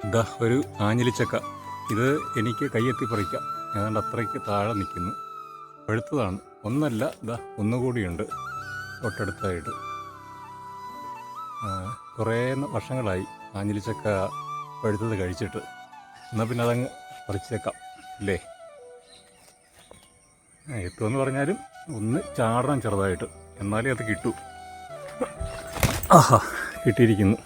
ഇതാ ഒരു ആഞ്ഞിലിച്ചക്ക. ഇത് എനിക്ക് കയ്യെത്തി പറിക്കാം. ഏതാണ്ട് അത്രയ്ക്ക് താഴെ നിൽക്കുന്നു. പഴുത്തതാണ്. ഒന്നല്ല, ഇതാ ഒന്നുകൂടിയുണ്ട് തൊട്ടടുത്തായിട്ട്. കുറേ വർഷങ്ങളായി ആഞ്ഞിലിച്ചക്ക പഴുത്തത് കഴിച്ചിട്ട്. എന്നാൽ പിന്നെ അതങ്ങ് പറിച്ചേക്കാം അല്ലേ. എത്തുമെന്ന് പറഞ്ഞാലും ഒന്ന് ചാടണം ചെറുതായിട്ട്, എന്നാലേ അത് കിട്ടൂ. ആഹാ, കിട്ടിയിരിക്കുന്നു.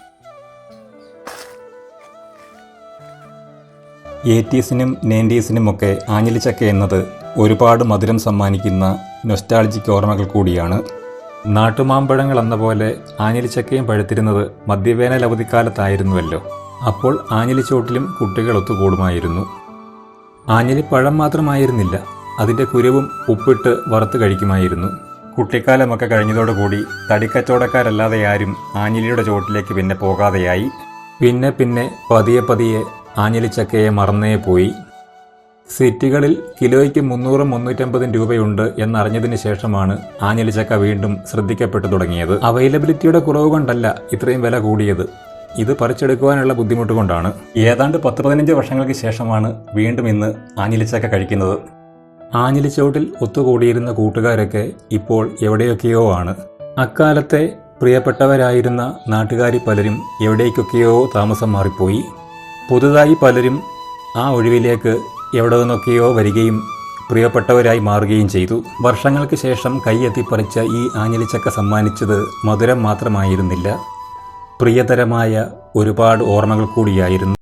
80s-നും 90s-നുമൊക്കെ ആഞ്ഞിലിച്ചക്ക എന്നത് ഒരുപാട് മധുരം സമ്മാനിക്കുന്ന നൊസ്റ്റാൾജിക് ഓർമ്മകൾ കൂടിയാണ്. നാട്ടുമാമ്പഴങ്ങൾ എന്ന പോലെ ആഞ്ഞിലിച്ചക്കയും പഴുത്തിരുന്നത് മധ്യവേനൽ അവധിക്കാലത്തായിരുന്നുവല്ലോ. അപ്പോൾ ആഞ്ഞിലിച്ചോട്ടിലും കുട്ടികൾ ഒത്തുകൂടുമായിരുന്നു. ആഞ്ഞിലിപ്പഴം മാത്രമായിരുന്നില്ല, അതിൻ്റെ കുരുവും ഉപ്പിട്ട് വറുത്ത് കഴിക്കുമായിരുന്നു. കുട്ടിക്കാലമൊക്കെ കഴിഞ്ഞതോടുകൂടി തടിക്കച്ചവടക്കാരല്ലാതെ ആരും ആഞ്ഞിലിയുടെ ചോട്ടിലേക്ക് പിന്നെ പോകാതെയായി. പിന്നെ പതിയെ ആഞ്ഞിലിച്ചക്കയെ മറന്നേ പോയി. സിറ്റികളിൽ കിലോയ്ക്ക് 300-350 രൂപയുണ്ട് എന്നറിഞ്ഞതിന് ശേഷമാണ് ആഞ്ഞിലിച്ചക്ക വീണ്ടും ശ്രദ്ധിക്കപ്പെട്ടു തുടങ്ങിയത്. അവൈലബിലിറ്റിയുടെ കുറവ് കൊണ്ടല്ല ഇത്രയും വില കൂടിയത്, ഇത് പറിച്ചെടുക്കുവാനുള്ള ബുദ്ധിമുട്ട് കൊണ്ടാണ്. ഏതാണ്ട് 10-15 വർഷങ്ങൾക്ക് ശേഷമാണ് വീണ്ടും ഇന്ന് ആഞ്ഞിലിച്ചക്ക കഴിക്കുന്നത്. ആഞ്ഞിലിച്ചോട്ടിൽ ഒത്തുകൂടിയിരുന്ന കൂട്ടുകാരൊക്കെ ഇപ്പോൾ എവിടെയൊക്കെയോ ആണ്. അക്കാലത്തെ പ്രിയപ്പെട്ടവരായിരുന്ന നാട്ടുകാരി പലരും എവിടേക്കൊക്കെയോ താമസം മാറിപ്പോയി. പുതുതായി പലരും ആ ഒഴിവിലേക്ക് എവിടെ നിന്നൊക്കെയോ വരികയും പ്രിയപ്പെട്ടവരായി മാറുകയും ചെയ്തു. വർഷങ്ങൾക്ക് ശേഷം കൈയെത്തിപ്പറിച്ച ഈ ആഞ്ഞിലിച്ചക്ക സമ്മാനിച്ചത് മധുരം മാത്രമായിരുന്നില്ല, പ്രിയതരമായ ഒരുപാട് ഓർമ്മകൾ കൂടിയായിരുന്നു.